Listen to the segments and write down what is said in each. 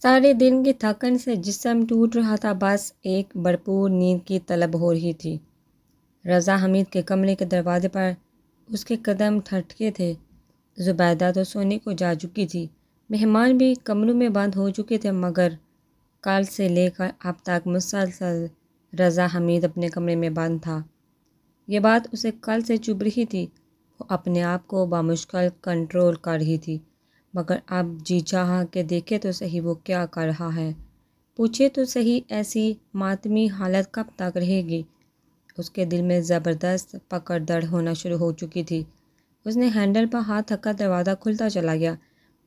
سارے دن کی تھکن سے جسم ٹوٹ رہا تھا، بس ایک بھرپور نیند کی طلب ہو رہی تھی۔ رضا حمید کے کمرے کے دروازے پر اس کے قدم تھٹکے تھے۔ زبیدہ تو سونے کو جا چکی تھی، مہمان بھی کمروں میں بند ہو چکے تھے، مگر کل سے لے کر اب تک مسلسل رضا حمید اپنے کمرے میں بند تھا۔ یہ بات اسے کل سے چبھ رہی تھی۔ وہ اپنے آپ کو بامشکل کنٹرول کر رہی تھی، مگر اب جی چاہا کہ دیکھے تو صحیح وہ کیا کر رہا ہے، پوچھے تو صحیح ایسی ماتمی حالت کب تک رہے گی۔ اس کے دل میں زبردست پکڑ دڑ ہونا شروع ہو چکی تھی۔ اس نے ہینڈل پر ہاتھ رکھا، دروازہ کھلتا چلا گیا،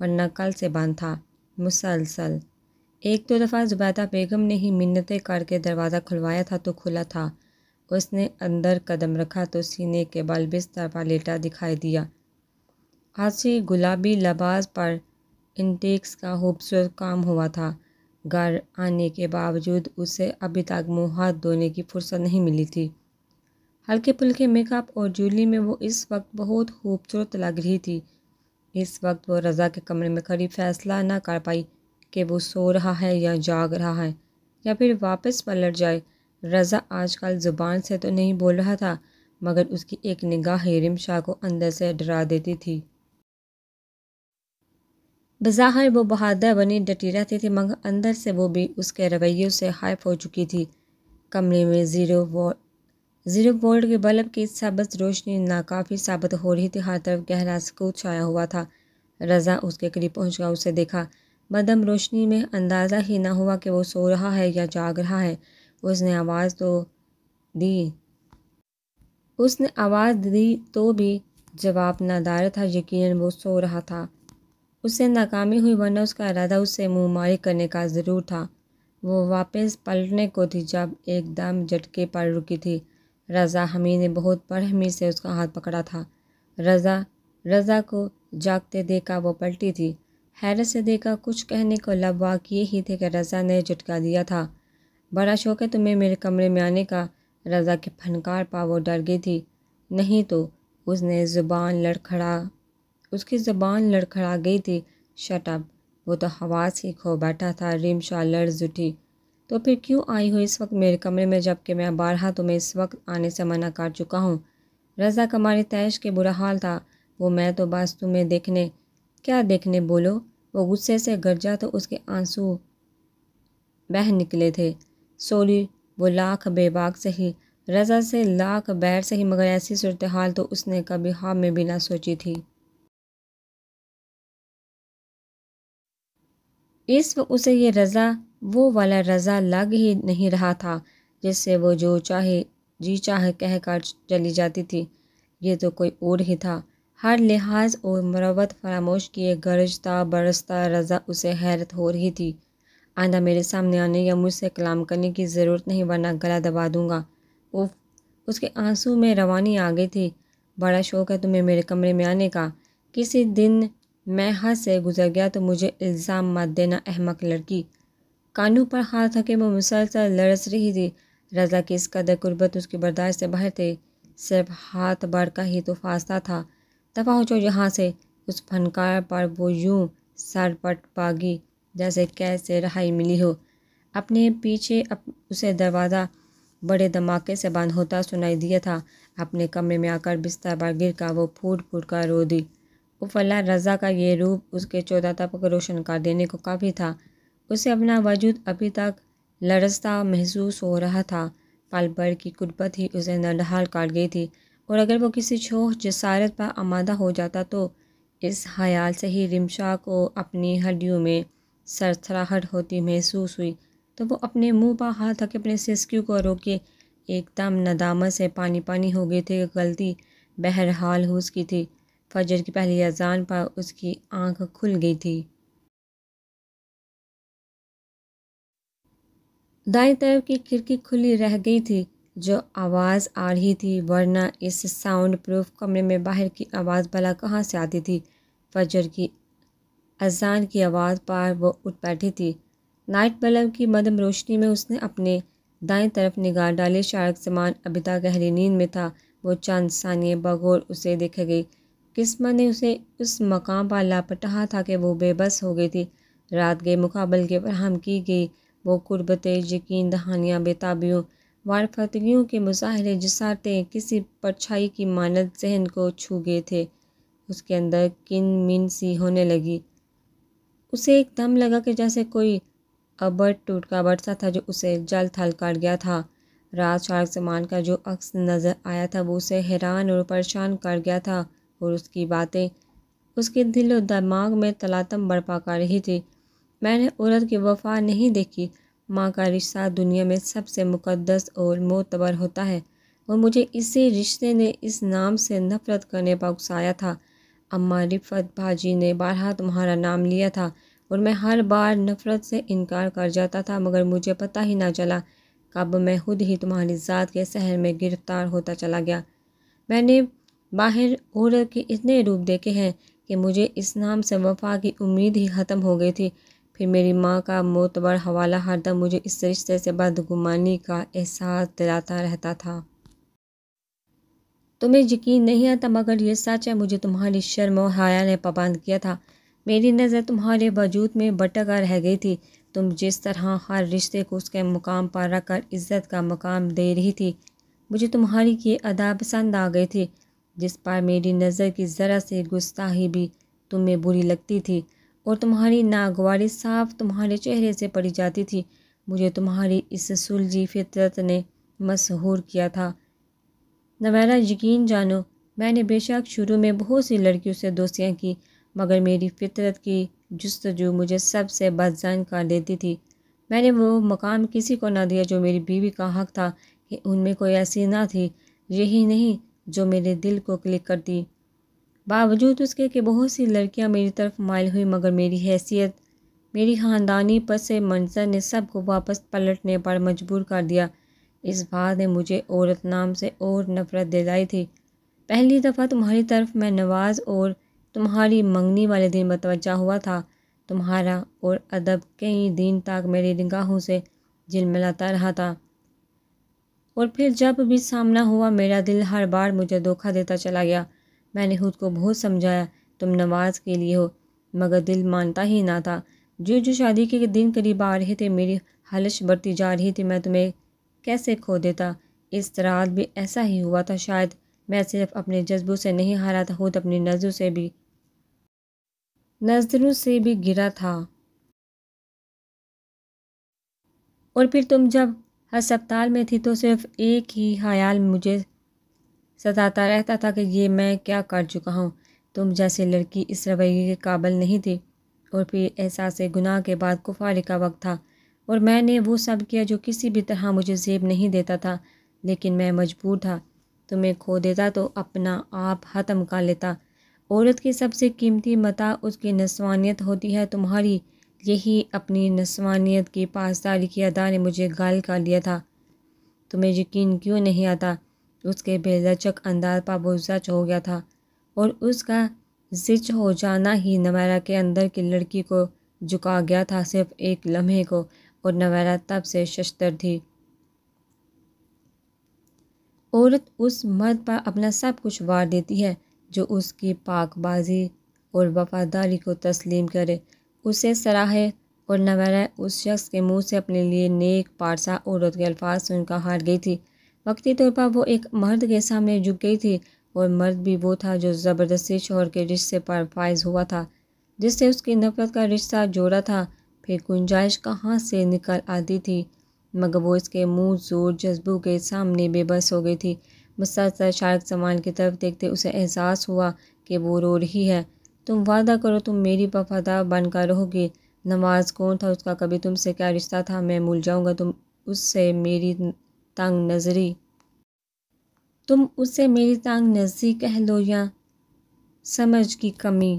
ورنہ کل سے بند تھا۔ مسلسل ایک دو دفعہ زبیدہ بیگم نے ہی منتیں کر کے دروازہ کھلوایا تھا تو کھلا تھا۔ اس نے اندر قدم رکھا تو سینے کے بل بستر پر لیٹا دکھائی دیا۔ آج گلابی لباس پر انٹیکس کا خوبصورت کام ہوا تھا۔ گھر آنے کے باوجود اسے ابھی تک منہ ہاتھ دھونے کی فرصت نہیں ملی تھی۔ ہلکے پھلکے میک اپ اور جویلری میں وہ اس وقت بہت خوبصورت لگ رہی تھی۔ اس وقت وہ رضا کے کمرے میں کھڑی فیصلہ نہ کر پائی کہ وہ سو رہا ہے یا جاگ رہا ہے یا پھر واپس پلٹ جائے۔ رضا آج کل زبان سے تو نہیں بول رہا تھا، مگر اس کی ایک نگاہ رمشا کو اندر سے ڈرا دیتی تھی۔ بظاہر وہ بہادر بنی ڈٹی رہتی تھی، مگر اندر سے وہ بھی اس کے رویے سے خائف ہو چکی تھی۔ کمرے میں زیرو وولٹ کے بلب کی سبز روشنی ناکافی ثابت ہو رہی تھی، ہر طرف گہرا سکوت چھایا ہوا تھا۔ رضا اس کے قریب پہنچ گیا، اسے دیکھا۔ مدھم روشنی میں اندازہ ہی نہ ہوا کہ وہ سو رہا ہے یا جاگ رہا ہے۔ اس نے آواز دی تو بھی جواب نادار تھا، یقیناً وہ سو رہا تھا۔ اس سے ناکامی ہوئی، ورنہ اس کا ارادہ اس سے منہ ماری کرنے کا ضرور تھا۔ وہ واپس پلٹنے کو تھی جب ایک دم جھٹکے پر رکی تھی۔ رضا حمید نے بہت برہمی سے اس کا ہاتھ پکڑا تھا۔ رضا کو جاگتے دیکھا وہ پلٹی تھی۔ حیرت سے دیکھا، کچھ کہنے کو لب واق یہ ہی تھے کہ رضا نے جھٹکا دیا تھا۔ بڑا شوق ہے تمہیں میرے کمرے میں آنے کا؟ رضا کے پھنکار پا وہ ڈر گئی تھی۔ نہیں تو اس کی زبان لڑکھڑا گئی تھی۔ شٹ اپ، وہ تو حواس ہی کھو بیٹھا تھا۔ رمشا لرز اٹھی۔ تو پھر کیوں آئی ہو اس وقت میرے کمرے میں، جب کہ میں بارہا تمہیں اس وقت آنے سے منع کر چکا ہوں؟ رضا کا ماری تیش کے برا حال تھا۔ میں تو بس تمہیں کیا دیکھنے بولو؟ وہ غصے سے گرجا تو اس کے آنسو بہہ نکلے تھے۔ سوری، وہ لاکھ بے باک سہی، رضا سے لاکھ بیر سہی، مگر ایسی صورتحال تو اس نے کبھی خواب میں بھی نہ سوچی تھی۔ اس وقت اسے یہ رضا وہ والا رضا لگ ہی نہیں رہا تھا جس سے وہ جو چاہے جی چاہے کہہ کر چلی جاتی تھی۔ یہ تو کوئی اور ہی تھا۔ ہر لحاظ اور مروت فراموش کیے گرجتا برستا رضا اسے حیرت ہو رہی تھی۔ آئندہ میرے سامنے آنے یا مجھ سے کلام کرنے کی ضرورت نہیں، ورنہ گلا دبا دوں گا۔ اس کے آنسو میں روانی آ گئی تھی۔ بڑا شوق ہے تمہیں میرے کمرے میں آنے کا؟ کسی دن میں حد سے گزر گیا تو مجھے الزام مت دینا، احمق لڑکی۔ کانوں پر ہاتھ رکھے وہ مسلسل لرز رہی تھی۔ رضا کی اس قدر قربت اس کی برداشت سے باہر تھے۔ صرف ہاتھ بڑھ کا ہی تو فاصلہ تھا۔ دفع ہو جاؤ یہاں سے۔ اس فنکار پر وہ یوں سر پٹ پاگی جیسے کیسے رہائی ملی ہو۔ اپنے پیچھے اسے دروازہ بڑے دھماکے سے بند ہوتا سنائی دیا تھا۔ اپنے کمرے میں آ کر بستر پر گر کر وہ پھوٹ پھوٹ کر رو دی۔ اف اللہ، رضا کا یہ روپ اس کے 14 طبق روشن کر دینے کو کافی تھا۔ اسے اپنا وجود ابھی تک لرزتا محسوس ہو رہا تھا۔ پل بھر کی قربت ہی اسے نڈھال کر گئی تھی، اور اگر وہ کسی چھوح جسارت پر آمادہ ہو جاتا تو اس خیال سے ہی رمشا کو اپنی ہڈیوں میں سرسراہٹ ہوتی محسوس ہوئی تو وہ اپنے منہ پر ہاتھ رکھ کے اپنے سسکیوں کو روکے ایک دم ندامت سے پانی پانی ہو گئی تھی کہ غلطی بہرحال اس کی تھی۔ فجر کی پہلی اذان پر اس کی آنکھ کھل گئی تھی۔ دائیں طرف کی کھڑکی کھلی رہ گئی تھی جو آواز آ رہی تھی، ورنہ اس ساؤنڈ پروف کمرے میں باہر کی آواز بھلا کہاں سے آتی تھی؟ فجر کی اذان کی آواز پر وہ اٹھ بیٹھی تھی۔ نائٹ بلب کی مدھم روشنی میں اس نے اپنے دائیں طرف نگاہ ڈالی۔ شارق زمان ابھی تک گہری نیند میں تھا۔ وہ چند ثانیے بغور اسے دیکھے گئی۔ قسمت نے اسے اس مقام پر لاپٹہا تھا کہ وہ بے بس ہو گئی تھی۔ رات کے مقابل کے فراہم کی گئی وہ قربت یقین دہانیاں بےتابیوں وارفتگیوں کے مظاہرے جسارتیں کسی پرچھائی کی مانند ذہن کو چھو گئے تھے۔ اس کے اندر کن من سی ہونے لگی۔ اسے ایک دم لگا کہ جیسے کوئی ابر ٹوٹ کا برسا تھا جو اسے جل تھل کر گیا تھا۔ رات شارک سمان کا جو عکس نظر آیا تھا وہ اسے حیران اور پریشان کر گیا تھا، اور اس کی باتیں اس کے دل و دماغ میں تلاطم برپا کر رہی تھی۔ میں نے عورت کی وفا نہیں دیکھی۔ ماں کا رشتہ دنیا میں سب سے مقدس اور معتبر ہوتا ہے، اور مجھے اسی رشتے نے اس نام سے نفرت کرنے پر اکسایا تھا۔ اماں رفعت باجی نے بارہا تمہارا نام لیا تھا اور میں ہر بار نفرت سے انکار کر جاتا تھا، مگر مجھے پتہ ہی نہ چلا کب میں خود ہی تمہاری ذات کے سحر میں گرفتار ہوتا چلا گیا۔ میں نے باہر عورت کے اتنے روپ دیکھے ہیں کہ مجھے اس نام سے وفا کی امید ہی ختم ہو گئی تھی۔ پھر میری ماں کا معتبر حوالہ ہر دم مجھے اس رشتے سے بدگمانی کا احساس دلاتا رہتا تھا۔ تمہیں یقین نہیں آتا مگر یہ سچ ہے، مجھے تمہاری شرم و حیا نے پابند کیا تھا۔ میری نظر تمہارے وجود میں بھٹکا رہ گئی تھی۔ تم جس طرح ہر رشتے کو اس کے مقام پر رکھ کر عزت کا مقام دے رہی تھی، مجھے تمہاری یہ ادا پسند آ گئی تھی، جس پر میری نظر کی ذرا سی گستاخی بھی تمہیں بری لگتی تھی، اور تمہاری ناگواری صاف تمہارے چہرے سے پڑی جاتی تھی۔ مجھے تمہاری اس سلجھی فطرت نے مسحور کیا تھا۔ نویرا، یقین جانو، میں نے بے شک شروع میں بہت سی لڑکیوں سے دوستیاں کی، مگر میری فطرت کی جستجو مجھے سب سے بدظن کر دیتی تھی۔ میں نے وہ مقام کسی کو نہ دیا جو میری بیوی کا حق تھا، کہ ان میں کوئی ایسی نہ تھی، یہی نہیں، جو میرے دل کو کلک کرتی۔ باوجود اس کے کہ بہت سی لڑکیاں میری طرف مائل ہوئی، مگر میری حیثیت، میری خاندانی پس منظر نے سب کو واپس پلٹنے پر مجبور کر دیا۔ اس بات نے مجھے عورت نام سے اور نفرت دلائی تھی۔ پہلی دفعہ تمہاری طرف میں نواز اور تمہاری منگنی والے دن متوجہ ہوا تھا۔ تمہارا اور ادب کئی دن تک میری نگاہوں سے جھلملاتا رہا تھا، اور پھر جب بھی سامنا ہوا میرا دل ہر بار مجھے دھوکہ دیتا چلا گیا۔ میں نے خود کو بہت سمجھایا تم نواز کے لیے ہو، مگر دل مانتا ہی نہ تھا۔ جو جو شادی کے دن قریب آ رہے تھے میری خلش بڑھتی جا رہی تھی۔ میں تمہیں کیسے کھو دیتا؟ اس رات بھی ایسا ہی ہوا تھا۔ شاید میں صرف اپنے جذبوں سے نہیں ہارا تھا، خود اپنی نظروں سے بھی گرا تھا۔ اور پھر تم جب ہسپتال میں تھی تو صرف ایک ہی خیال مجھے ستاتا رہتا تھا کہ یہ میں کیا کر چکا ہوں۔ تم جیسی لڑکی اس رویے کے قابل نہیں تھی۔ اور پھر احساس گناہ کے بعد کفاری کا وقت تھا، اور میں نے وہ سب کیا جو کسی بھی طرح مجھے زیب نہیں دیتا تھا، لیکن میں مجبور تھا۔ تمہیں کھو دیتا تو اپنا آپ ختم کر لیتا۔ عورت کی سب سے قیمتی متاع اس کی نسوانیت ہوتی ہے۔ تمہاری یہی اپنی نسوانیت کی پاسداری کی ادا نے مجھے گھائل کر دیا تھا۔ تمہیں یقین کیوں نہیں آتا؟ اس کے بے لچک انداز پر وہ زچ ہو گیا تھا، اور اس کا زچ ہو جانا ہی نویرا کے اندر کی لڑکی کو جھکا گیا تھا، صرف ایک لمحے کو، اور نویرا تب سے ششدر تھی۔ عورت اس مرد پر اپنا سب کچھ وار دیتی ہے جو اس کی پاک بازی اور وفاداری کو تسلیم کرے، اسے سراہے، اور نویرا اس شخص کے منہ سے اپنے لیے نیک پارسا عورت کے الفاظ سن کر ہار گئی تھی۔ وقتی طور پر وہ ایک مرد کے سامنے جھک گئی تھی، اور مرد بھی وہ تھا جو زبردستی شوہر کے رشتے پر فائز ہوا تھا، جس سے اس کی نفرت کا رشتہ جوڑا تھا۔ پھر گنجائش کہاں سے نکل آتی تھی، مگر وہ اس کے منہ زور جذبوں کے سامنے بے بس ہو گئی تھی۔ مسلسل شارک سمان کی طرف دیکھتے اسے احساس ہوا کہ وہ رو رہی ہے۔ تم وعدہ کرو تم میری وفادار بن کر رہو گی۔ نواز کون تھا، اس کا کبھی تم سے کیا رشتہ تھا، میں بھول جاؤں گا۔ تم اس سے میری تنگ نظری کہہ لو یا سمجھ کی کمی۔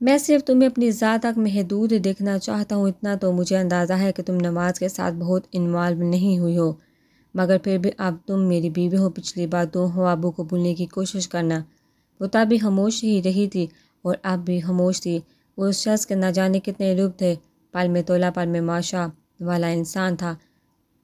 میں صرف تمہیں اپنی ذات تک محدود دیکھنا چاہتا ہوں۔ اتنا تو مجھے اندازہ ہے کہ تم نواز کے ساتھ بہت انوالو نہیں ہوئی ہو، مگر پھر بھی اب تم میری بیوی ہو۔ پچھلی بار دو خوابوں کو بھولنے کی کوشش کرنا۔ وہ تب بھی خاموش ہی رہی تھی، اور اب بھی خاموش تھی۔ وہ اس شخص کے نہ جانے کتنے روپ تھے، پل میں تولا پل میں ماشا والا انسان تھا،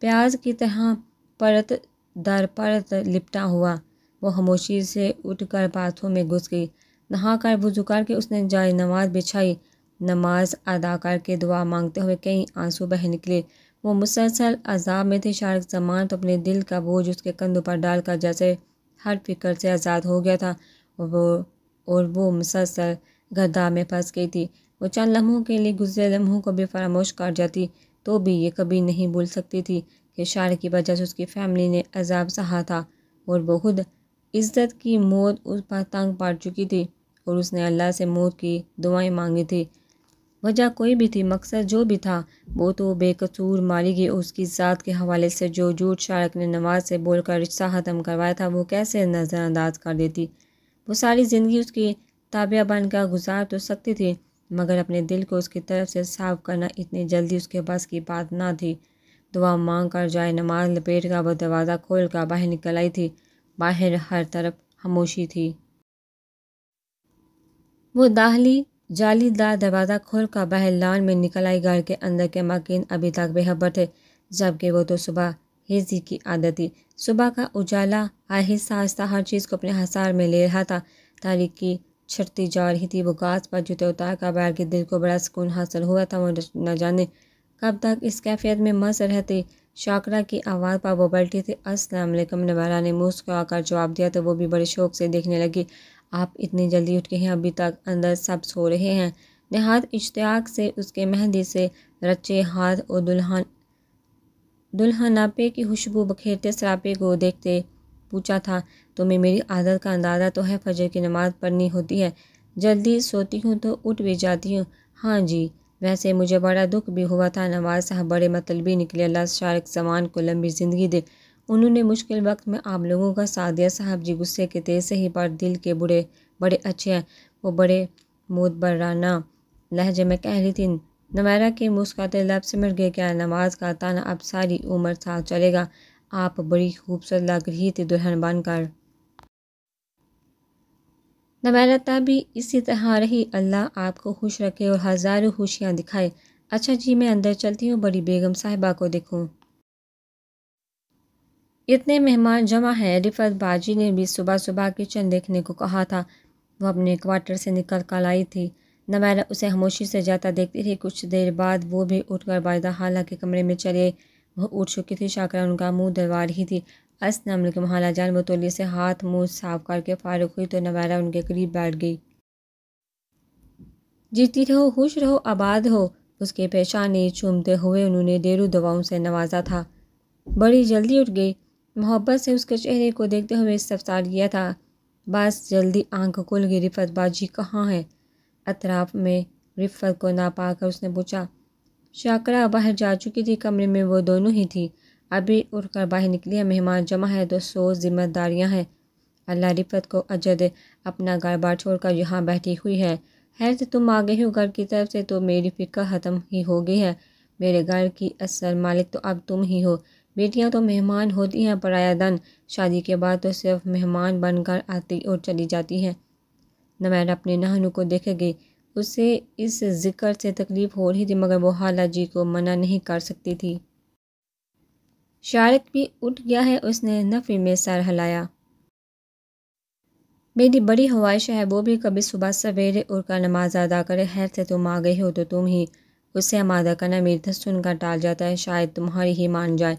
پیاز کی طرح پرت در پرت لپٹا ہوا۔ وہ خاموشی سے اٹھ کر باتھروم میں گھس گئی۔ نہا کر وضو کر کے اس نے جائے نماز بچھائی۔ نماز ادا کر کے دعا مانگتے ہوئے کئی آنسو بہہ نکلے۔ وہ مسلسل عذاب میں تھے۔ شارق زمان تو اپنے دل کا بوجھ اس کے کندھوں پر ڈال کر جیسے ہر فکر سے آزاد ہو گیا تھا اور وہ مسلسل گرداب میں پھنس گئی تھی۔ وہ چند لمحوں کے لیے گزرے لمحوں کو بھی فراموش کر جاتی تو بھی یہ کبھی نہیں بھول سکتی تھی کہ شارق کی وجہ سے اس کی فیملی نے عذاب سہا تھا اور وہ خود عزت کی موت اس پر تنگ پڑ چکی تھی اور اس نے اللہ سے موت کی دعائیں مانگی تھی۔ وجہ کوئی بھی تھی، مقصد جو بھی تھا، وہ تو بے قصور ماری گئی۔ اس کی ذات کے حوالے سے جو جھوٹ شارق نے نماز سے بول کر رشتہ ختم کروایا تھا وہ کیسے نظر انداز کر دیتی۔ وہ ساری زندگی اس کی تابعہ بن کر گزار تو سکتی تھی مگر اپنے دل کو اس کی طرف سے صاف کرنا اتنی جلدی اس کے بس کی بات نہ تھی۔ دعا مانگ کر جائے نماز لپیٹ کر وہ دروازہ کھول کر باہر نکل آئی تھی۔ باہر ہر طرف خاموشی تھی۔ وہ داخلی جالی دار دروازہ کھول کر باہر لان میں نکل آئی۔ گھر کے اندر کے مکین ابھی تک بے خبر تھے جبکہ وہ تو صبح ہیزی کی عادت تھی۔ صبح کا اجالا آہستہ آہستہ ہر چیز کو اپنے حصار میں لے رہا تھا۔ تاریکی چھٹتی جا رہی تھی۔ وہ گھاس پر جوتے اتار کر بیٹھ کے دل کو بڑا سکون حاصل ہوا تھا۔ وہ نہ جانے کب تک اس کیفیت میں مست رہتی۔ شاکرہ کی آواز پر وہ پلٹی تھی۔ السلام علیکم، نمیرہ نے مسکرا کر جواب دیا تو وہ بھی بڑے شوق سے دیکھنے لگی۔ آپ اتنی جلدی اٹھ گئے ہیں، ابھی تک اندر سب سو رہے ہیں؟ نہایت اشتیاق سے اس کے مہندی سے رچے ہاتھ اور دلہناپے کی خوشبو بکھیرتے سراپے کو دیکھتے پوچھا تھا۔ تمہیں میری عادت کا اندازہ تو ہے، فجر کی نماز پڑھنی ہوتی ہے، جلدی سوتی ہوں تو اٹھ بھی جاتی ہوں۔ ہاں جی، ویسے مجھے بڑا دکھ بھی ہوا تھا۔ نواز صاحب بڑے مطلبی نکلے، اللہ شارق زمان کو لمبی زندگی دے، انہوں نے مشکل وقت میں آپ لوگوں کا ساتھ دیا۔ صاحب جی غصے کے تیز سے ہی پر دل کے بڑے اچھے ہیں، وہ بڑے معتبرانہ لہجے میں کہہ رہی تھی۔ نمیرہ کے مسکراتے لب سمٹ گئے۔ کیا نواز کا تانا اب ساری عمر ساتھ چلے گا؟ آپ بڑی خوبصورت لگ رہی تھی دلہن بن کر۔ نمیرہ تب بھی اسی طرح رہی۔ اللہ آپ کو خوش رکھے اور ہزاروں خوشیاں دکھائے۔ اچھا جی، میں اندر چلتی ہوں، بڑی بیگم صاحبہ کو دیکھوں۔ اتنے مہمان جمع ہیں، رفعت باجی نے بھی صبح صبح کچن دیکھنے کو کہا تھا۔ وہ اپنے کوارٹر سے نکل کر آئی تھی۔ نمیرہ اسے خاموشی سے جاتا دیکھتی رہی۔ کچھ دیر بعد وہ بھی اٹھ کر باجدہ خالہ کے کمرے میں چلے۔ وہ اٹھ چکی تھی۔ شاکرہ ان کا منہ دلوا رہی تھی۔ السلام علیکم خالہ جان۔ وہ تولیے سے ہاتھ منہ صاف کر کے فارغ ہوئی تو نمیرہ ان کے قریب بیٹھ گئی۔ جیتی رہو، خوش رہو، آباد ہو، اس کے پیشانی چومتے ہوئے انہوں نے ڈھیروں دعاؤں سے نوازا تھا۔ بڑی جلدی اٹھ گئی، محبت سے اس کے چہرے کو دیکھتے ہوئے استفسار کیا تھا۔ بس جلدی آنکھ کھل گئی۔ رفعت باجی کہاں ہے؟ اطراف میں رفعت کو نہ پا کر اس نے پوچھا۔ شاکرہ باہر جا چکی تھی، کمرے میں وہ دونوں ہی تھی، ابھی اٹھ کر باہر نکلی ہے۔ مہمان جمع ہے تو 100 ذمہ داریاں ہیں، اللہ رفعت کو اجر دے، اپنا گھر بار چھوڑ کر یہاں بیٹھی ہوئی ہے۔ خیر سے تم آ گئی ہو گھر کی طرف سے تو میری فکر ختم ہی ہو گئی ہے۔ میرے گھر کی اصل مالک تو اب تم ہی ہو۔ بیٹیاں تو مہمان ہوتی ہیں، پرایا دن، شادی کے بعد تو صرف مہمان بن کر آتی اور چلی جاتی ہیں۔ نمیرہ اپنے نہنوں کو دیکھے گئی۔ اسے اس ذکر سے تکلیف ہو رہی تھی مگر وہ خالہ جی کو منع نہیں کر سکتی تھی۔ شارق بھی اٹھ گیا ہے، اس نے نفی میں سر ہلایا۔ میری بڑی خواہش ہے وہ بھی کبھی صبح سویرے اٹھ کر نماز ادا کرے۔ خیر سے تم آ گئی ہو تو تم ہی اسے آمادہ کرنا، میری تو سن کر ٹال جاتا ہے، شاید تمہاری ہی مان جائے۔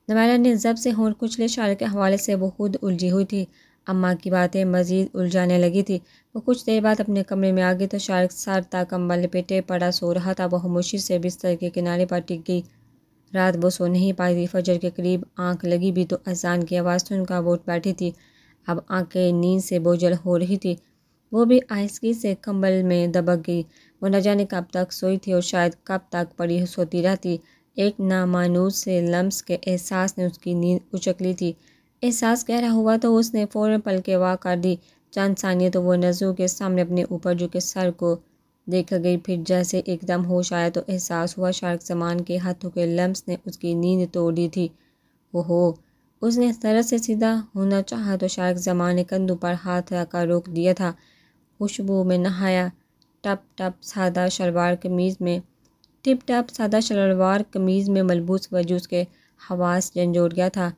نمیرہ نے ضبط سے ہونٹ کچلے۔ شارق کے حوالے سے وہ خود الجھی ہوئی تھی، اماں کی باتیں مزید الجھانے لگی تھی۔ وہ کچھ دیر بعد اپنے کمرے میں آ گئی تو شارق سر تک کمبل لپیٹے پڑا سو رہا تھا۔ وہ خاموشی سے بستر کے کنارے پر ٹک گئی۔ رات وہ سو نہیں پائی تھی۔ فجر کے قریب آنکھ لگی بھی تو اذان کی آواز سن کر وہ اٹھ بیٹھی تھی۔ اب آنکھیں نیند سے بوجھل ہو رہی تھی۔ وہ بھی آہستگی سے کمبل میں دبک گئی۔ وہ نہ جانے کب تک سوئی تھی اور شاید کب تک پڑی سوتی رہتی۔ ایک نامانوس سے لمس کے احساس نے اس کی نیند اچک لی تھی۔ احساس گہرا ہوا تو اس نے فوراً پلکیں وا کر دی۔ چند ثانیے تو وہ نظروں کے سامنے اپنے اوپر جھکے سر کو دیکھ گئی، پھر جیسے ایک دم ہوش آیا تو احساس ہوا شارق زمان کے ہاتھوں کے لمس نے اس کی نیند توڑ دی تھی۔ اوہو! اس نے طرز سے سیدھا ہونا چاہا تو شارق زمان نے کندھوں پر ہاتھ رکھ کر روک دیا تھا۔ خوشبو میں نہایا ٹپ ٹپ سادہ شلوار قمیض میں ملبوس وجود کے حواس جھنجھوڑ گیا تھا۔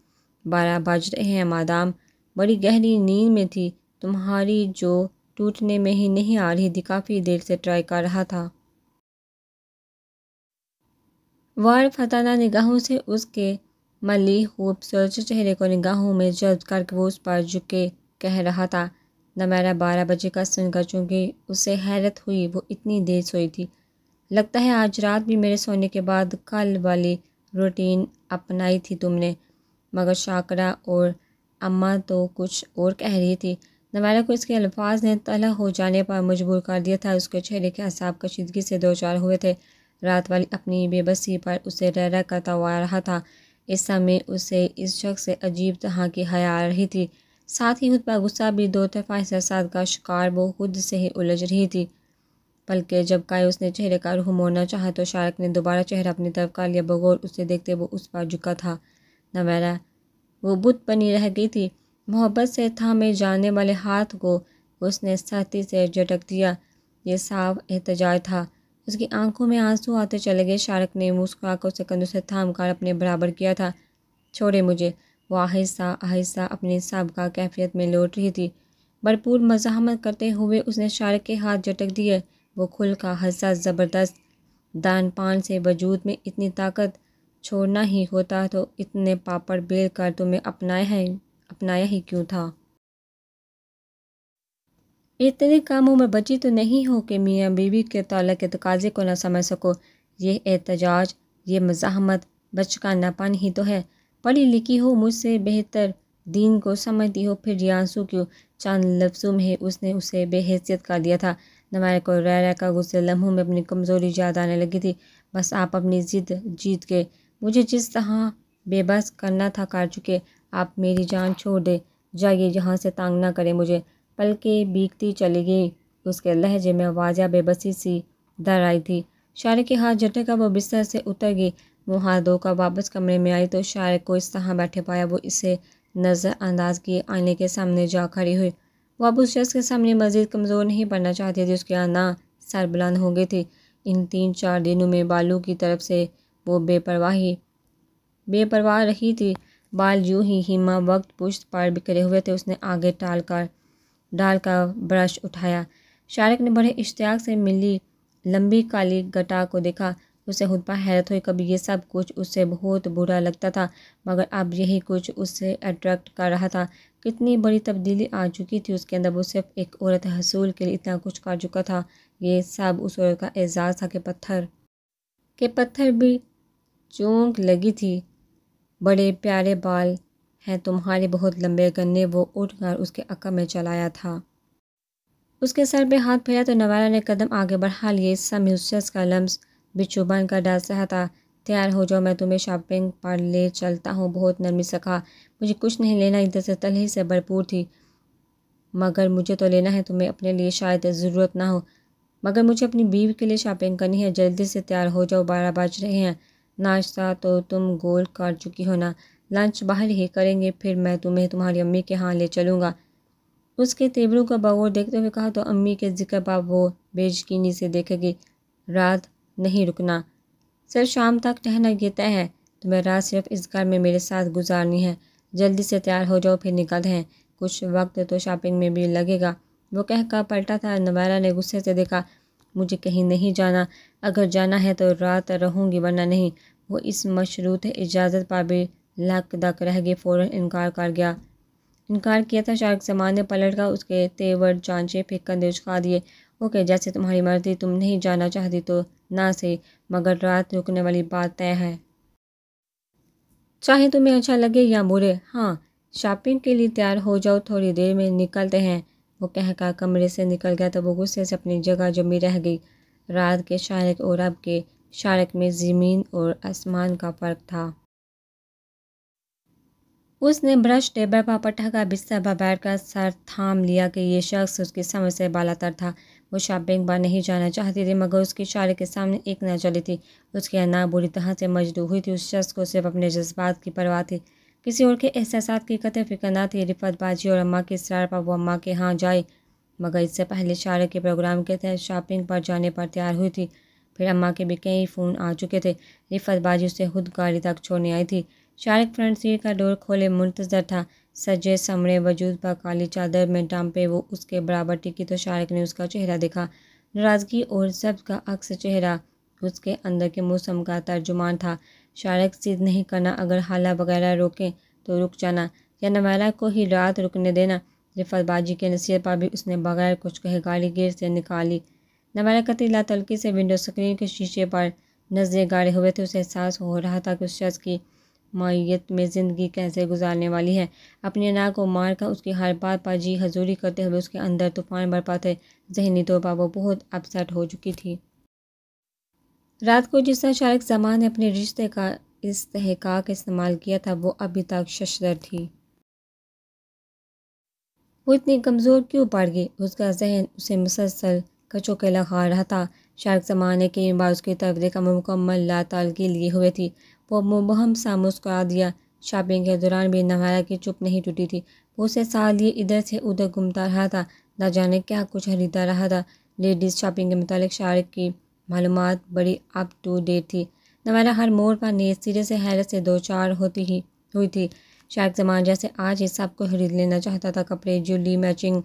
12 بج رہے ہیں مادام، بڑی گہری نیند میں تھی، تمہاری جو ٹوٹنے میں ہی نہیں آ رہی تھی، کافی دیر سے ٹرائی کر رہا تھا۔ وار فتانہ نگاہوں سے اس کے ملیح خوبصورت چہرے کو نگاہوں میں جذب کر کے وہ اس پر جھک کے کہہ رہا تھا، نمیرا 12 بجے کا سن کر چونکہ اسے حیرت ہوئی، وہ اتنی دیر سوئی تھی۔ لگتا ہے آج رات بھی میرے سونے کے بعد کل والی روٹین اپنائی تھی تم نے، مگر شاکرا اور اماں تو کچھ اور کہہ رہی تھی۔ نمیرا کو اس کے الفاظ نے طلح ہو جانے پر مجبور کر دیا تھا، اس کے چہرے کے اعصاب کشیدگی سے دوچار ہوئے تھے۔ رات والی اپنی بے بسی پر اسے رہ رہ کر توا آ رہا تھا۔ اس سمے اسے اس شخص سے عجیب طرح کی حیا آ رہی تھی، ساتھ ہی خود پر غصہ بھی۔ دو طرفہ احساسات کا شکار وہ خود سے ہی الجھ رہی تھی، بلکہ جب اس نے چہرے کا رخ موڑنا چاہا تو شارق نے دوبارہ چہرہ اپنی طرف کر لیا۔ بغور اسے دیکھتے وہ اس پر جھکا تھا۔ نمیرا وہ بت بنی رہ گئی تھی۔ محبت سے تھامے جانے والے ہاتھ کو اس نے سختی سے جھٹک دیا۔ یہ صاف احتجاج تھا۔ اس کی آنکھوں میں آنسو آتے چلے گئے۔ شارق نے مسکرا کر اسے کندھوں سے تھام کر اپنے برابر کیا تھا۔ چھوڑے مجھے۔ وہ آہستہ آہستہ اپنی سابقہ کیفیت میں لوٹ رہی تھی۔ بھرپور مزاحمت کرتے ہوئے اس نے شارق کے ہاتھ جھٹک دیے۔ وہ کھل کا ہنسا، زبردست دان پان سے وجود میں اتنی طاقت چھوڑنا ہی ہوتا تو اتنے پاپڑ بیل کر تمہیں اپنایا ہی کیوں تھا؟ اتنی کم عمر بچی تو نہیں ہو کہ میاں بیوی کے تعلق کے تقاضے کو نہ سمجھ سکو۔ یہ احتجاج، یہ مزاحمت بچگانہ پن ہی تو ہے۔ پڑھی لکھی ہو، مجھ سے بہتر دین کو سمجھتی ہو، پھر یہ آنسو کیوں؟ چند لفظوں میں ہی اس نے اسے بے حیثیت کر دیا تھا۔ نمیرا کو رہ رہ کر گزرے لمحوں میں اپنی کمزوری یاد آنے لگی تھی۔ بس آپ اپنی ضد جیت گئے، مجھے جس طرح بے بس کرنا تھا کر چکے۔ آپ میری جان چھوڑ دیں، جائیے یہاں سے، تنگ نہ کریں مجھے۔ پلکیں بیتتی چلی گئی، اس کے لہجے میں واضح بے بسی سی در آئی تھی۔ شارق کے ہاتھ جھٹک کر وہ بستر سے اتر گئی۔ منہ ہاتھ دھو کر واپس کمرے میں آئی تو شارق کو اس طرح بیٹھے پایا وہ اسے نظر انداز کیے آئینے کے سامنے جا کھڑی ہوئی۔ وہ اب اس شخص کے سامنے مزید کمزور نہیں پڑنا چاہتی تھی۔ اس کی انا سر بلند ہو گئی تھی۔ ان 3-4 دنوں میں بالوں کی طرف سے وہ بے پرواہ رہی تھی۔ بال یوں ہی ہیما وقت پشت پر بکھرے ہوئے تھے۔ اس نے آگے ڈال کر برش اٹھایا۔ شارق نے بڑے اشتیاق سے ملی لمبی کالی گھٹا کو دیکھا۔ اسے خود پر حیرت ہوئی، کبھی یہ سب کچھ اسے بہت برا لگتا تھا، مگر اب یہی کچھ اسے اٹریکٹ کر رہا تھا۔ کتنی بڑی تبدیلی آ چکی تھی اس کے اندر۔ وہ صرف ایک عورت حصول کے لیے اتنا کچھ کر چکا تھا۔ یہ سب اس عورت کا اعزاز تھا کہ پتھر بھی چونک لگی تھی۔ بڑے پیارے بال ہیں تمہارے، بہت لمبے گنے۔ وہ اٹھ کر اس کے عقب میں چلایا تھا۔ اس کے سر پہ ہاتھ پھیرا تو نویرا نے قدم آگے بڑھا لیے۔ اس سمے اس شخص کا لمس بچھو بن کر ڈس رہا تھا۔ تیار ہو جاؤ، میں تمہیں شاپنگ پر لے چلتا ہوں، بہت نرمی سے کہا۔ مجھے کچھ نہیں لینا، ادھر سے تلخی سے بھرپور تھی۔ مگر مجھے تو لینا ہے، تمہیں اپنے لیے شاید ضرورت نہ ہو، مگر مجھے اپنی بیوی کے لیے شاپنگ کرنی ہے۔ جلدی سے تیار ہو جاؤ، 12 بج رہے ہیں۔ ناشتہ تو تم گول کر چکی ہو نا، لنچ باہر ہی کریں گے، پھر میں تمہیں تمہاری امی کے ہاں لے چلوں گا۔ اس کے تیوروں کا بغور دیکھتے ہوئے کہا تو امی کے ذکر پر وہ بے یقینی سے دیکھے گی۔ رات نہیں رکنا، صرف شام تک ٹہلنا، یہ طے ہے؟ تمہیں رات صرف اس گھر میں میرے ساتھ گزارنی ہے۔ جلدی سے تیار ہو جاؤ، پھر نکلتے ہیں، کچھ وقت تو شاپنگ میں بھی لگے گا۔ وہ کہہ کر پلٹا تھا۔ نمیرا نے غصے سے دیکھا۔ مجھے کہیں نہیں جانا، اگر جانا ہے تو رات رہوں گی، ورنہ نہیں۔ وہ اس مشروط اجازت پر بھی لک دک رہ گئی، فوراً انکار کیا تھا۔ شارق زمان نے پلٹ کر اس کے تیور جانچے، پھر کندھے اچکا دیے۔ اوکے، جیسے تمہاری مرضی، تم نہیں جانا چاہتی تو نہ صحیح، مگر رات رکنے والی بات طے ہے۔ چاہے تمہیں اچھا لگے یا برے۔ ہاں، شاپنگ کے لیے تیار ہو جاؤ، تھوڑی دیر میں نکلتے ہیں۔ وہ کہہ کر کمرے سے نکل گیا تو وہ غصے سے اپنی جگہ جمی رہ گئی۔ رات کے شارق اور اب کے شارق میں زمین اور آسمان کا فرق تھا۔ اس نے برش ٹیبل پر پٹک کر بستر پر بیٹھ کر سر تھام لیا کہ یہ شخص اس کی سمجھ سے بالاتر تھا۔ وہ شاپنگ پر نہیں جانا چاہتی تھی، مگر اس کی شارق کے سامنے ایک نہ چلی تھی۔ اس کی انا بری طرح سے مجروح ہوئی تھی۔ اس شخص کو صرف اپنے جذبات کی پرواہ تھی، کسی اور کے احساسات کی قطع فکر نہ تھی۔ رفت باجی اور اماں کے اصرار پر وہ اماں کے ہاں جائی، مگر اس سے پہلے شارق کے پروگرام کے تحت شاپنگ پر جانے پر تیار ہوئی تھی۔ پھر اماں کے بھی کئی فون آ چکے تھے۔ رفت باجی اسے خود گاڑی تک چھوڑنے آئی تھی۔ شارق فرنٹ سیٹ کا ڈور کھولے منتظر تھا۔ سجے سمڑے وجود پر کالی چادر میں ڈانپے وہ اس کے برابر ٹکی تو شارق نے اس کا چہرہ دیکھا۔ ناراضگی اور ضبط کا عکس چہرہ اس کے اندر کے موسم کا ترجمان تھا۔ شارق ضد نہیں کرنا، اگر حالات وغیرہ روکیں تو رک جانا، یا نویرہ کو ہی رات رکنے دینا۔ رفعت باجی کے نصیحت پر بھی اس نے بغیر کچھ کہے گاڑی گیٹ سے نکالی۔ نویرہ کتیلا تلخی سے ونڈو اسکرین کے شیشے پر نظریں گاڑے ہوئے تھے۔ اسے احساس ہو رہا تھا کہ اس شخص کی معیت میں زندگی کیسے گزارنے والی ہے۔ اپنی انا کو مار کر اس کی ہر بات پر جی حضوری کرتے ہوئے اس کے اندر طوفان برپا تھے۔ ذہنی طور پر وہ بہت اپسیٹ ہو چکی تھی۔ رات کو جس طرح شارق زمان نے اپنے رشتے کا استحقاق استعمال کیا تھا وہ ابھی تک ششدر تھی۔ وہ اتنی کمزور کیوں پڑ گئی؟ اس کا ذہن اسے مسلسل کچوکے لگا رہا تھا۔ شارق زمان نے کئی بار اس کی طرف دیکھا، وہ مکمل لا تعلقی لیے ہوئے تھی۔ وہ مبہم سا مسکرا دیا۔ شاپنگ کے دوران بھی نویرہ کی چپ نہیں ٹوٹی تھی۔ وہ اسے ساتھ لیے ادھر سے ادھر گھومتا رہا تھا، نہ جانے کیا کچھ خریدتا رہا تھا۔ لیڈیز شاپنگ کے متعلق شارق کی معلومات بڑی اپ ٹو ڈیٹ تھی۔ نویرہ ہر موڑ پر نئے سرے سے حیرت سے دوچار ہوئی تھی۔ شارق زمان جیسے آج ہی سب کو خرید لینا چاہتا تھا، کپڑے، جویلری، میچنگ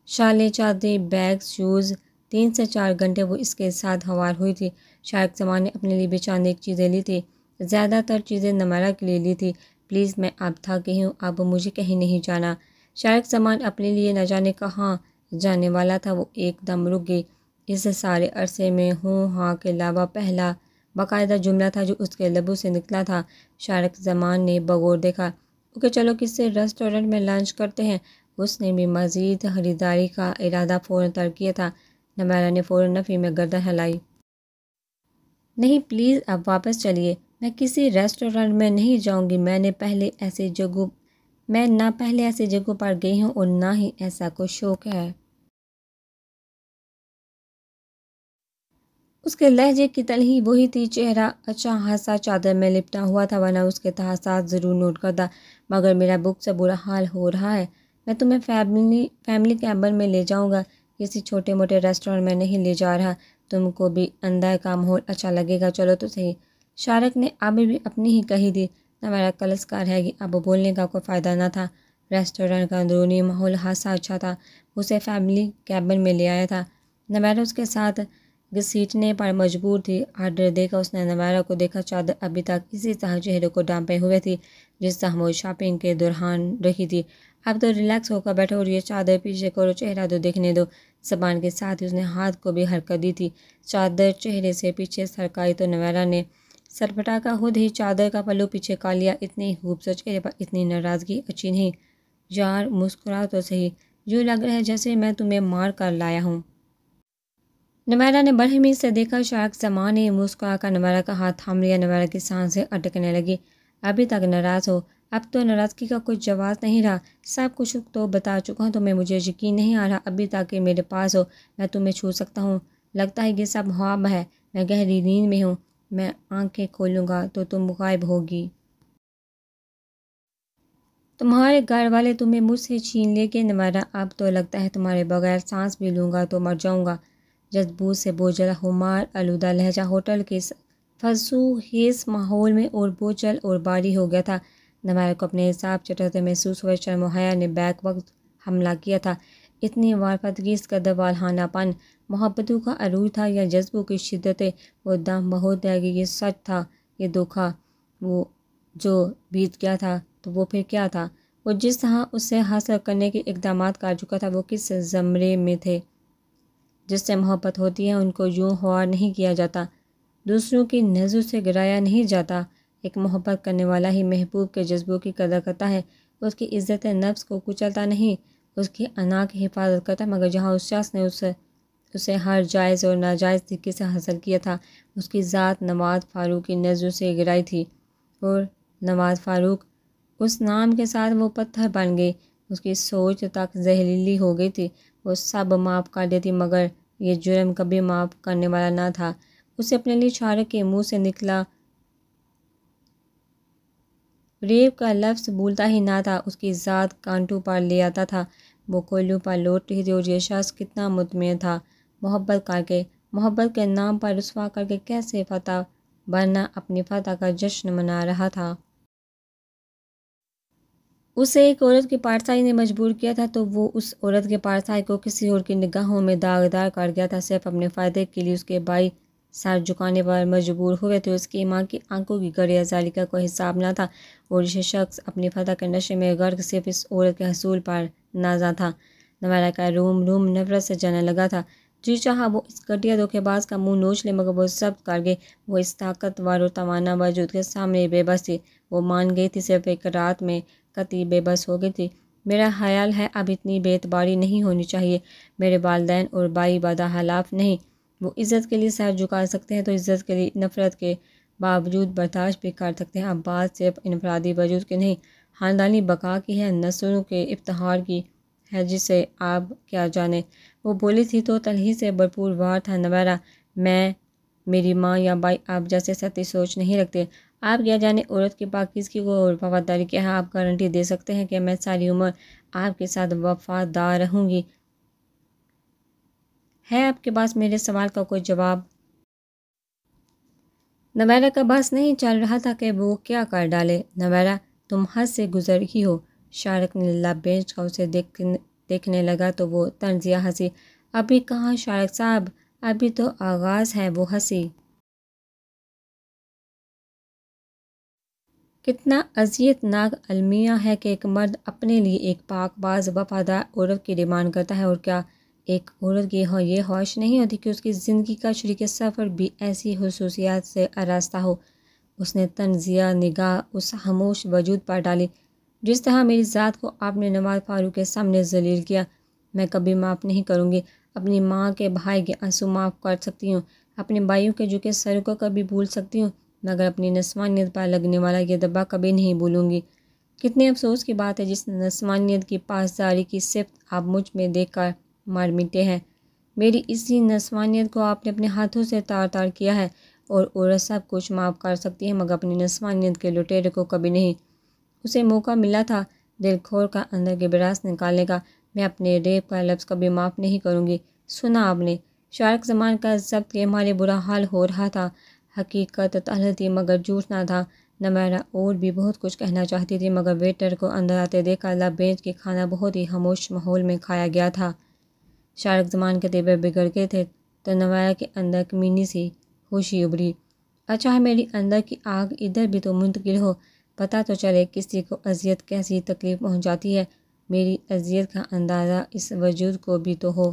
شالیں، چادریں، بیگ، شوز۔ 3 سے 4 گھنٹے وہ اس کے ساتھ ہوار ہوئی تھی۔ شارق زمان نے اپنے لیے بھی چند ایک چیزیں لی تھی، زیادہ تر چیزیں نویرہ کے لیے لی تھی۔ پلیز میں اب تھک گئی ہوں، اب مجھے کہیں نہیں جانا۔ شارق زمان اپنے لیے نہ جانے کہاں جانے والا تھا۔ وہ ایک دم رک گئی۔ اس سارے عرصے میں ہوں ہاں کے علاوہ پہلا باقاعدہ جملہ تھا جو اس کے لبوں سے نکلا تھا۔ شارق زمان نے بغور دیکھا۔ اوکے چلو کسی ریسٹورنٹ میں لنچ کرتے ہیں۔ اس نے بھی مزید خریداری کا ارادہ فوراً ترک کیا تھا۔ نویرہ نے فوراً نفی میں گردن ہلائی۔ نہیں پلیز اب واپس چلیے، میں کسی ریسٹورنٹ میں نہیں جاؤں گی۔ میں نہ پہلے ایسے جگہوں پر گئی ہوں اور نہ ہی ایسا کوئی شوق ہے۔ اس کے لہجے کی تلخی وہی تھی، چہرہ اچھا خاصا چادر میں لپٹا ہوا تھا، ورنہ اس کے تحسات ضرور نوٹ کرتا۔ مگر میرا بھوک سے برا حال ہو رہا ہے، میں تمہیں فیملی کیبن میں لے جاؤں گا، کسی چھوٹے موٹے ریسٹورنٹ میں نہیں لے جا رہا۔ تم کو بھی اندر کا ماحول اچھا لگے گا، چلو تو صحیح۔ شارق نے اب بھی اپنی ہی کہی تھی۔ نویرہ کلسکا رہ گئی، اب بولنے کا کوئی فائدہ نہ تھا۔ ریسٹورنٹ کا اندرونی ماحول خاصا اچھا تھا، اسے فیملی کیبن میں لے آیا تھا۔ نویرہ اس کے ساتھ گھسیٹنے پر مجبور تھی۔ آرڈر دے کر اس نے نویرہ کو دیکھا، چادر ابھی تک اسی طرح چہرے کو ڈانپے ہوئے تھی جس طرح وہ شاپنگ کے دوران رہی تھی۔ اب تو ریلیکس ہو کر بیٹھو اور یہ چادر پیچھے کرو، چہرہ تو دیکھنے دو۔ زبان کے ساتھ ہی اس نے ہاتھ کو بھی حرکت دی تھی۔ چادر چہرے سے پیچھے سرکائی تو نویرہ نے سر پھٹا کر خود ہی چادر کا پلو پیچھے کر لیا۔ اتنی خوبصورت چہرے پر اتنی ناراضگی اچھی نہیں۔ یار مسکرا تو صحیح، یوں لگ رہا ہے جیسے میں تمہیں مار کر لایا ہوں۔ نویرہ نے برہمی سے دیکھا۔ شارق زمان نے مسکرا کر نویرہ کا ہاتھ تھام لیا۔ نویرہ کی سانسیں اٹکنے لگی۔ ابھی تک ناراض ہو؟ اب تو ناراضگی کا کوئی جواز نہیں رہا، سب کچھ تو بتا چکا ہوں تمہیں، مجھے یقین نہیں آ رہا ابھی تک کہ میرے پاس ہو، میں تمہیں چھو سکتا ہوں۔ لگتا ہے یہ سب خواب ہے، میں گہری نیند میں ہوں، میں آنکھیں کھولوں گا تو تم غائب ہوگی۔ تمہارے گھر والے تمہیں مجھ سے چھین لے گے نویرہ، اب تو لگتا ہے تمہارے بغیر سانس بھی لوں گا تو مر جاؤں گا۔ جذبوت سے بوجھل خمار آلودہ لہجہ ہوٹل کے فضو خیز ماحول میں اور بوجھل اور بھاری ہو گیا تھا۔ نویرہ کو اپنے حساب چٹوتے محسوس ہوئے۔ شرم و حیا نے بیک وقت حملہ کیا تھا۔ اتنی وارفتگی، اس قدر والہانہ پن، محبتوں کا عروج تھا یا جذبوں کی شدتیں؟ وہ دم بہت ہے کہ یہ سچ تھا، یہ دھوکہ وہ جو بیت گیا تھا تو وہ پھر کیا تھا؟ وہ جس طرح اسے حاصل کرنے کے اقدامات کر چکا تھا، وہ کس زمرے میں تھے؟ جس سے محبت ہوتی ہے ان کو یوں خوار نہیں کیا جاتا، دوسروں کی نظروں سے گرایا نہیں جاتا۔ ایک محبت کرنے والا ہی محبوب کے جذبوں کی قدر کرتا ہے، اس کی عزت نفس کو کچلتا نہیں، اس کی انا کی حفاظت کرتا ہے۔ مگر جہاں اس شخص نے اسے ہر جائز اور ناجائز طریقے سے حاصل کیا تھا، اس کی ذات نواز فاروق کی نظروں سے گرائی تھی، اور نواز فاروق اس نام کے ساتھ وہ پتھر بن گئی، اس کی سوچ تک زہریلی ہو گئی تھی۔ وہ سب معاف کر دیتی مگر یہ جرم کبھی معاف کرنے والا نہ تھا۔ اسے اپنے لیے شارق کے منہ سے نکلا ریپ کا لفظ بھولتا ہی نہ تھا، اس کی ذات کانٹوں پر لے آتا تھا، وہ کوئلوں پر لوٹ رہی تھی، اور یہ شخص کتنا مطمئن تھا، محبت کر کے، محبت کے نام پر رسوا کر کے کیسے فتح ورنہ اپنی فتح کا جشن منا رہا تھا۔ اسے ایک عورت کی پارسائی نے مجبور کیا تھا تو وہ اس عورت کے پارسائی کو کسی اور کی نگاہوں میں داغدار کر گیا تھا۔ صرف اپنے فائدے کے لیے اس کے بھائی سر جھکانے پر مجبور ہوئے تھے۔ اس کی ماں کی آنکھوں کی گڑیا ذالی کا کوئی حساب نہ تھا اور یہ شخص اپنی فتح کے نشے میں غرق صرف اس عورت کے حصول پر نازاں تھا۔ نویرہ کا روم نفرت سے جلنے لگا تھا۔ جی چاہا وہ اس گھٹیا دھوکے باز کا منہ نوچ لے مگر وہ ضبط کر گئی۔ وہ اس طاقتور اور توانا وجود کے سامنے بے بس تھی۔ وہ مان گئی تھی، صرف ایک رات میں قطعی بے بس ہو گئی تھی۔ میرا خیال ہے اب اتنی بے اعتباری نہیں ہونی چاہیے۔ میرے والدین اور بھائی بدحلاف نہیں، وہ عزت کے لیے سر جھکا سکتے ہیں تو عزت کے لیے نفرت کے باوجود برداشت بھی کر سکتے ہیں۔ اب بات صرف انفرادی وجود کی نہیں، خاندانی بقا کی ہے، نسلوں کے افتخار کی ہے جسے آپ کیا جانے۔ وہ بولی تھی تو تلخی سے بھرپور وار تھا۔ نویرہ، میں، میری ماں یا بھائی آپ جیسے سطحی سوچ نہیں رکھتے۔ آپ کیا جانے عورت کی پاکیزگی کو اور وفاداری کی ہے۔ آپ گارنٹی دے سکتے ہیں کہ میں ساری عمر آپ کے ساتھ وفادار رہوں گی؟ ہے آپ کے پاس میرے سوال کا کوئی جواب؟ نویرہ کا بس نہیں چل رہا تھا کہ وہ کیا کر ڈالے۔ نویرہ، تم حد سے گزر ہی ہو۔ شارق نے لب بینچ کا اسے دیکھنے لگا تو وہ طنزیہ ہنسی۔ ابھی کہاں شارق صاحب، ابھی تو آغاز ہے۔ وہ ہنسی۔ کتنا اذیت ناک المیہ ہے کہ ایک مرد اپنے لیے ایک پاک باز وفادار عورت کی ڈیمانڈ کرتا ہے، اور کیا ایک عورت کی یہ خواہش نہیں ہوتی کہ اس کی زندگی کا شریک سفر بھی ایسی خصوصیات سے آراستہ ہو؟ اس نے طنزیہ نگاہ اس خاموش وجود پر ڈالی۔ جس طرح میری ذات کو آپ نے نواز فاروق کے سامنے ذلیل کیا، میں کبھی معاف نہیں کروں گی۔ اپنی ماں کے بھائی کے آنسو معاف کر سکتی ہوں، اپنے بھائیوں کے جھکے سروں کو کبھی بھول سکتی ہوں، مگر اپنی نسوانیت پر لگنے والا یہ دبا کبھی نہیں بھولوں گی۔ کتنے افسوس کی بات ہے جس نسوانیت کی پاسداری کی صفت آپ مجھ میں دیکھ کر مر مٹے ہیں۔ میری اسی نسوانیت کو آپ نے اپنے ہاتھوں سے تار تار کیا ہے، اور عورت سب کچھ معاف کر سکتی ہے مگر اپنی نسوانیت کے لٹیرے کو کبھی نہیں۔ اسے موقع ملا تھا دل کھول کر اندر کے براس نکالنے کا۔ میں اپنے ریپ کا لفظ کبھی معاف نہیں کروں گی۔ سنا آپ نے؟ شارق زمان کا ضبط کے ہمارے برا حال ہو رہا تھا۔ حقیقت تلخ تھی مگر جھوٹ نہ تھا۔ نویرہ اور بھی بہت کچھ کہنا چاہتی تھی مگر ویٹر کو اندر آتے دیکھا لب بینچ کے کھانا بہت ہی خاموش ماحول میں کھایا گیا تھا۔ شارق زمان کے تیور بگڑ گئے تھے تو نویرہ کے اندر کمینی سی خوشی ابھری۔ اچھا ہے میری اندر کی آگ ادھر بھی تو منتقل ہو، پتہ تو چلے کسی کو اذیت کیسی تکلیف پہنچاتی ہے۔ میری اذیت کا اندازہ اس وجود کو بھی تو ہو۔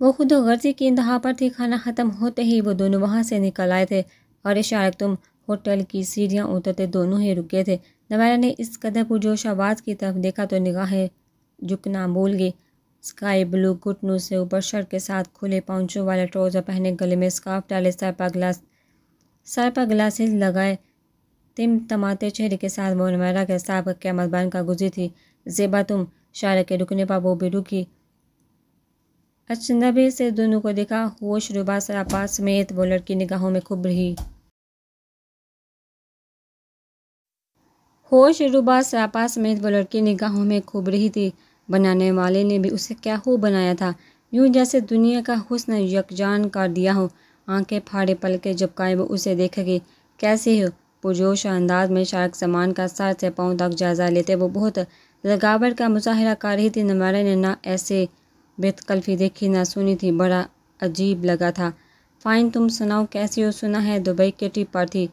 وہ خود غرضی کی انتہا پر تھی۔ کھانا ختم ہوتے ہی وہ دونوں وہاں سے نکل آئے تھے۔ ارے شارق، تم؟ ہوٹل کی سیڑھیاں اترتے دونوں ہی رک گئے تھے۔ نویرہ نے اس قدر پرجوش آواز کی طرف دیکھا تو نگاہیں جھکنا بھول گئی۔ اسکائی بلو گھٹنوں سے اوپر شرٹ کے ساتھ کھلے پاؤنچوں والے ٹراؤزر پہنے، گلے میں اسکارف ڈالے، سر پر گلاسز لگائے، تمتماتے چہرے کے ساتھ وہ نویرہ کے ساتھ قیامت بن کر گزری تھی۔ زیبا تم؟ شارق کے رکنے پر وہ بھی رکی، اچنبھے سے دونوں کو دیکھا۔ ہوش ربا سراپا سمیت وہ لڑکی نگاہوں میں کھب رہی۔ ہوش ربا سراپا سمیت وہ لڑکی نگاہوں میں کھب رہی تھی۔ بنانے والے نے بھی اسے کیا خوب بنایا تھا، یوں جیسے دنیا کا حسن یکجان کر دیا ہو۔ آنکھیں پھاڑے پلکیں جھپکائے وہ اسے دیکھے گی۔ کیسے ہو؟ پرجوش انداز میں شارق زمان کا سر سے پاؤں تک جائزہ لیتے وہ بہت ذکاوت کا مظاہرہ کر رہی تھی۔ نویرہ نے نہ ایسے بےتکلفی دیکھی نہ سنی تھی، بڑا عجیب لگا تھا۔ فائن، تم سناؤ کیسی ہو؟ سنا ہے دبئی کے ٹرپ پر تھی۔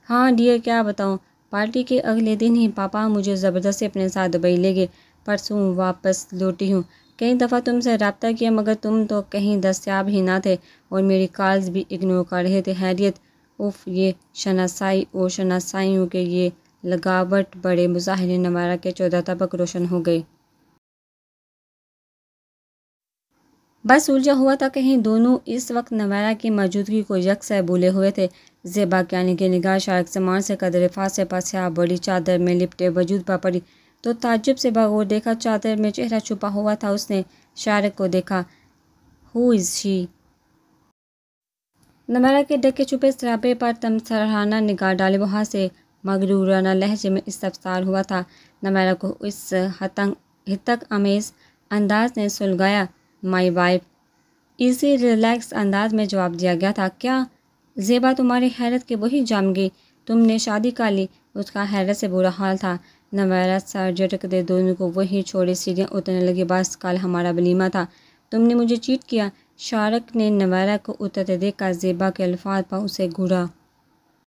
ہاں ڈیئر، کیا بتاؤں، پارٹی کے اگلے دن ہی پاپا مجھے زبردستی اپنے ساتھ دبئی لے گئے۔ پرسوں واپس لوٹی ہوں۔ کئی دفعہ تم سے رابطہ کیا مگر تم تو کہیں دستیاب ہی نہ تھے اور میری کالز بھی اگنور کر رہے تھے۔ خیریت؟ اف، یہ شناسائی اور شناسائیوں کے یہ لگاوٹ بڑے مظاہرے۔ نویرہ کے 14 طبق روشن ہو گئے۔ بس الجھا ہوا تھا کہیں دونوں اس وقت نویرہ کی موجودگی کو یکسر بھولے ہوئے تھے۔ زیبا کیانی کی نگاہ شارق زمان سے قدرے فاصلے پر سیاہ بڑی چادر میں لپٹے وجود پر پڑی تو تعجب سے بغور دیکھا چادر میں چہرہ چھپا ہوا تھا۔ اس نے شارق کو دیکھا۔ ہو از شی؟ نویرہ کے ڈھکے چھپے سراپے پر تمسخرانہ نگاہ ڈالے وہاں سے مغرورانہ لہجے میں استفسار ہوا تھا۔ نویرہ کو اس ہتک آمیز انداز نے سلگایا۔ مائی وائف، اسی ریلیکس انداز میں جواب دیا گیا تھا۔ کیا؟ زیبا تمہاری حیرت کہ وہی جم گئی۔ تم نے شادی کا لی؟ اس کا حیرت سے برا حال تھا۔ نویرہ سر جھٹکتے دونوں کو وہیں چھوڑے سیڑھیاں اترنے لگے۔ بعض کال ہمارا ولیمہ تھا، تم نے مجھے چیٹ کیا۔ شارق نے نویرہ کو اترتے دیکھ کر زیبا کے الفاظ پر اسے گھورا۔